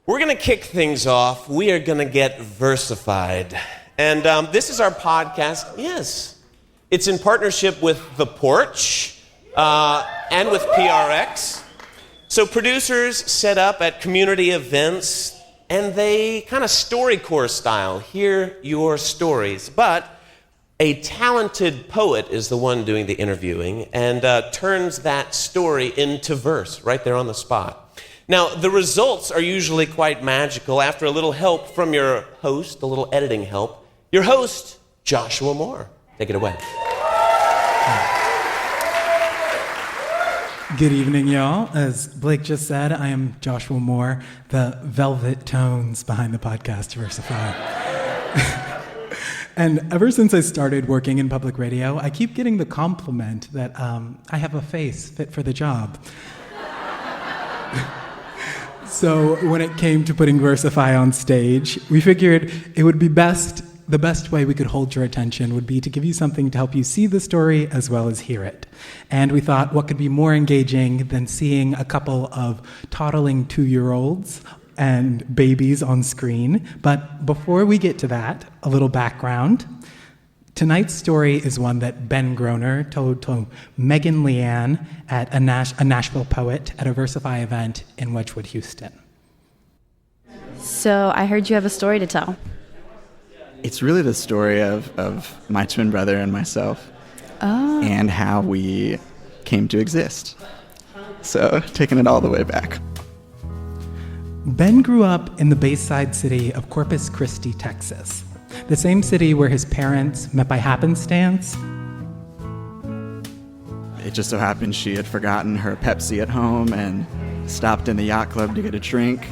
We're going to kick things off. We are going to get versified. And this is our podcast. Yes. It's in partnership with The Porch and with PRX. So producers set up at community events, and they kind of StoryCorps style, hear your stories. But a talented poet is the one doing the interviewing and turns that story into verse right there on the spot. Now, the results are usually quite magical after a little help from your host, a little editing help. Your host, Joshua Moore. Take it away. Good evening, y'all. As Blake just said, I am Joshua Moore, the velvet tones behind the podcast Versify. And ever since I started working in public radio, I keep getting the compliment that I have a face fit for the job. So when it came to putting Versify on stage, we figured it would be the best way we could hold your attention would be to give you something to help you see the story as well as hear it. And we thought what could be more engaging than seeing a couple of toddling 2-year-olds and babies on screen. But before we get to that, a little background. Tonight's story is one that Ben Groner told to Megan Leanne at a Nashville poet at a Versify event in Wedgwood, Houston. So I heard you have a story to tell. It's really the story of my twin brother and myself and how we came to exist. So taking it all the way back. Ben grew up in the Bayside city of Corpus Christi, Texas. The same city where his parents met by happenstance. It just so happened she had forgotten her Pepsi at home and stopped in the yacht club to get a drink.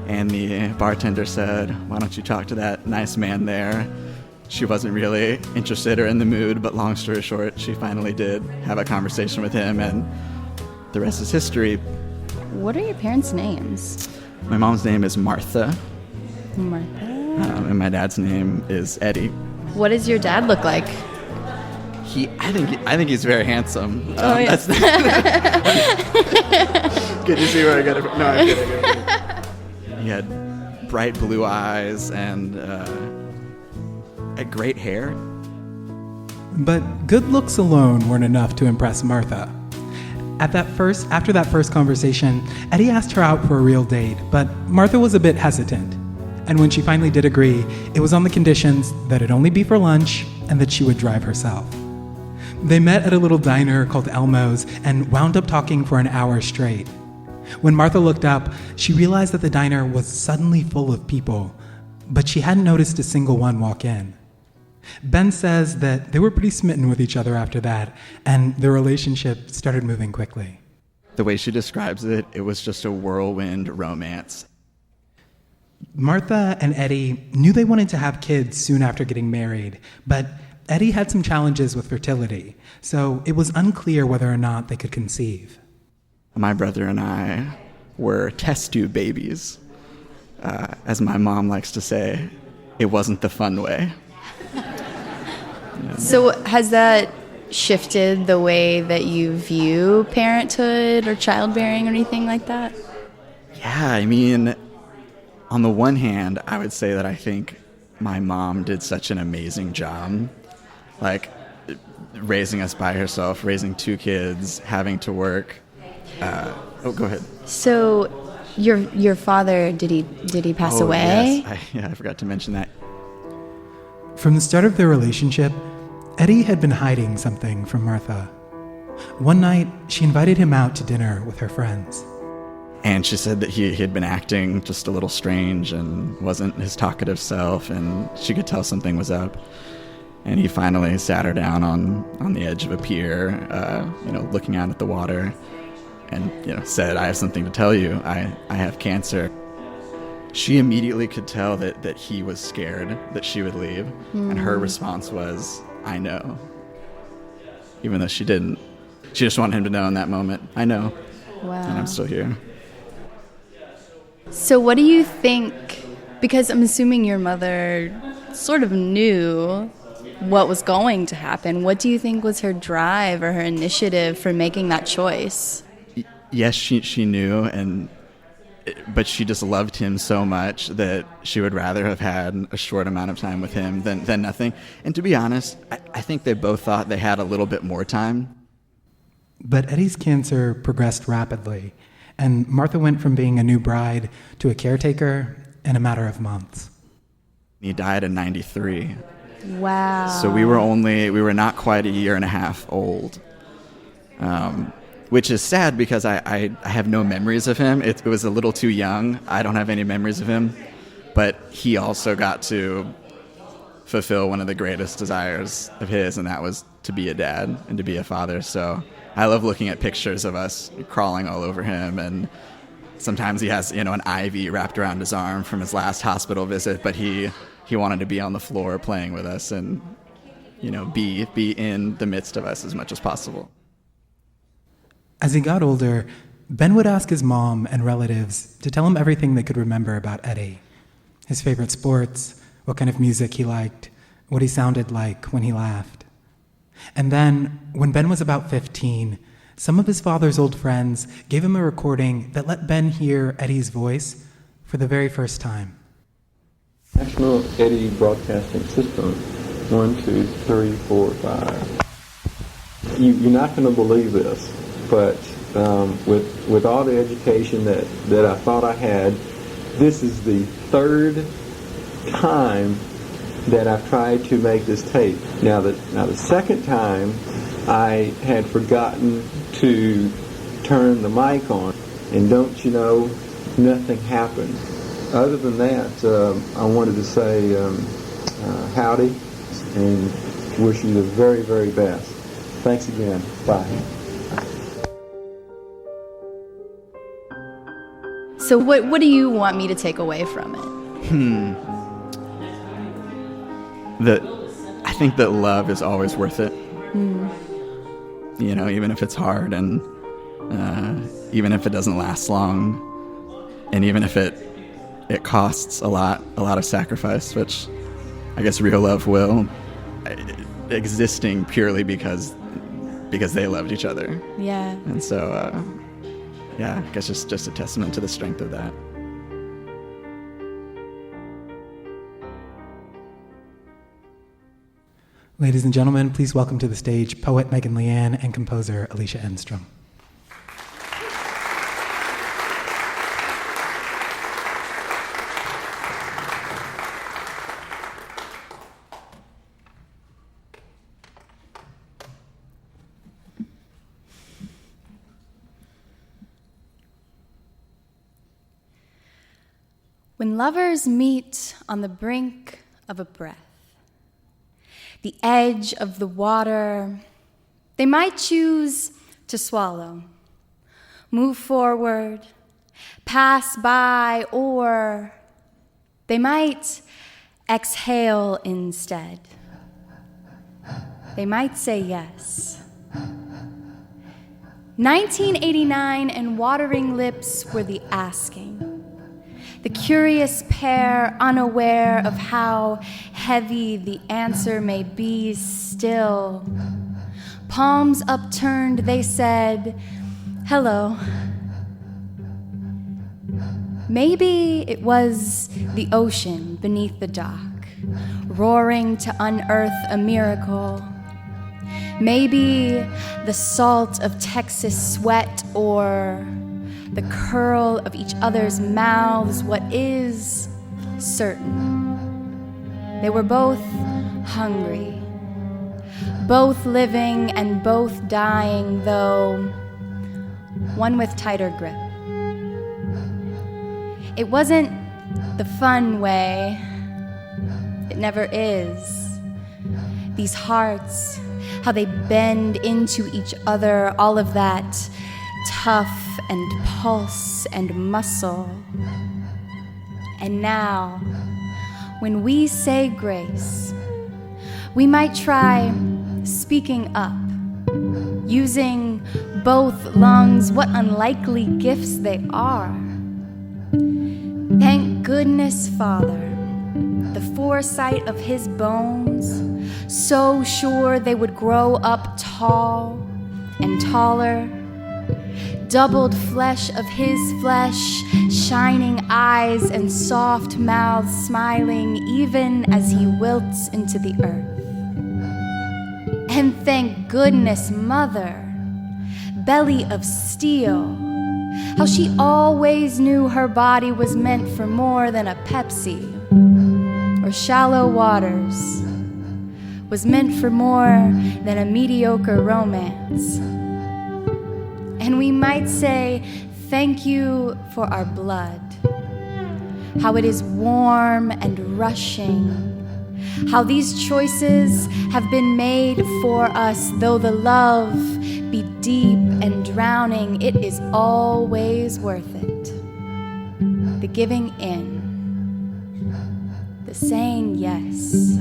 And the bartender said, "Why don't you talk to that nice man there?" She wasn't really interested or in the mood, but long story short, she finally did have a conversation with him, and the rest is history. What are your parents' names? My mom's name is Martha. Martha? And my dad's name is Eddie. What does your dad look like? I think he's very handsome. Yeah. That's Good to see where I got it from. No, I'm kidding. He had bright blue eyes and great hair. But good looks alone weren't enough to impress Martha. After that first conversation, Eddie asked her out for a real date, but Martha was a bit hesitant. And when she finally did agree, it was on the conditions that it'd only be for lunch and that she would drive herself. They met at a little diner called Elmo's and wound up talking for an hour straight. When Martha looked up, she realized that the diner was suddenly full of people, but she hadn't noticed a single one walk in. Ben says that they were pretty smitten with each other after that, and their relationship started moving quickly. The way she describes it, it was just a whirlwind romance. Martha and Eddie knew they wanted to have kids soon after getting married, but Eddie had some challenges with fertility, so it was unclear whether or not they could conceive. My brother and I were test tube babies. As my mom likes to say, it wasn't the fun way. Yeah. So has that shifted the way that you view parenthood or childbearing or anything like that? Yeah, I mean, on the one hand, I would say that I think my mom did such an amazing job, like raising us by herself, raising 2 kids, having to work. Go ahead. So your father, did he pass away? Yes. I forgot to mention that. From the start of their relationship, Eddie had been hiding something from Martha. One night, she invited him out to dinner with her friends. And she said that he had been acting just a little strange and wasn't his talkative self, and she could tell something was up. And he finally sat her down on the edge of a pier, looking out at the water, and said, "I have something to tell you. I have cancer." She immediately could tell that he was scared that she would leave, and her response was, "I know." Even though she didn't. She just wanted him to know in that moment, "I know." Wow. And I'm still here. So what do you think, because I'm assuming your mother sort of knew what was going to happen, what do you think was her drive or her initiative for making that choice? Yes, she knew, and but she just loved him so much that she would rather have had a short amount of time with him than nothing. And to be honest, I think they both thought they had a little bit more time. But Eddie's cancer progressed rapidly, and Martha went from being a new bride to a caretaker in a matter of months. He died in 93. Wow. So we were not quite a year and a half old. Which is sad because I have no memories of him. It was a little too young. I don't have any memories of him. But he also got to fulfill one of the greatest desires of his, and that was to be a dad and to be a father. So I love looking at pictures of us crawling all over him, and sometimes he has, an IV wrapped around his arm from his last hospital visit, but he wanted to be on the floor playing with us and, be in the midst of us as much as possible. As he got older, Ben would ask his mom and relatives to tell him everything they could remember about Eddie. His favorite sports, what kind of music he liked, what he sounded like when he laughed. And then, when Ben was about 15, some of his father's old friends gave him a recording that let Ben hear Eddie's voice for the very first time. National Eddie Broadcasting System, 1, 2, 3, 4, 5. You're not going to believe this. But with all the education that I thought I had, this is the third time that I've tried to make this tape. Now the second time, I had forgotten to turn the mic on, and don't you know, nothing happened. Other than that, I wanted to say howdy and wish you the very, very best. Thanks again. Bye. So what do you want me to take away from it? I think that love is always worth it. Even if it's hard, and even if it doesn't last long, and even if it costs a lot of sacrifice, which I guess real love will, existing purely because they loved each other. Yeah. And so I guess just a testament to the strength of that. Ladies and gentlemen, please welcome to the stage poet Megan Leanne and composer Alicia Enstrom. When lovers meet on the brink of a breath, the edge of the water, they might choose to swallow, move forward, pass by, or they might exhale instead. They might say yes. 1989 and watering lips were the asking. The curious pair, unaware of how heavy the answer may be still. Palms upturned, they said, hello. Maybe it was the ocean beneath the dock, roaring to unearth a miracle. Maybe the salt of Texas sweat, or the curl of each other's mouths. What is certain, they were both hungry, both living and both dying, though one with tighter grip. It wasn't the fun way, it never is. These hearts, how they bend into each other, all of that tough and pulse and muscle. And now, when we say grace, we might try speaking up, using both lungs. What unlikely gifts they are. Thank goodness, Father, the foresight of his bones, so sure they would grow up tall and taller. Doubled flesh of his flesh, shining eyes and soft mouths smiling even as he wilts into the earth. And thank goodness, Mother, belly of steel, how she always knew her body was meant for more than a Pepsi, or shallow waters, was meant for more than a mediocre romance. And we might say, thank you for our blood, how it is warm and rushing, how these choices have been made for us, though the love be deep and drowning, it is always worth it. The giving in, the saying yes.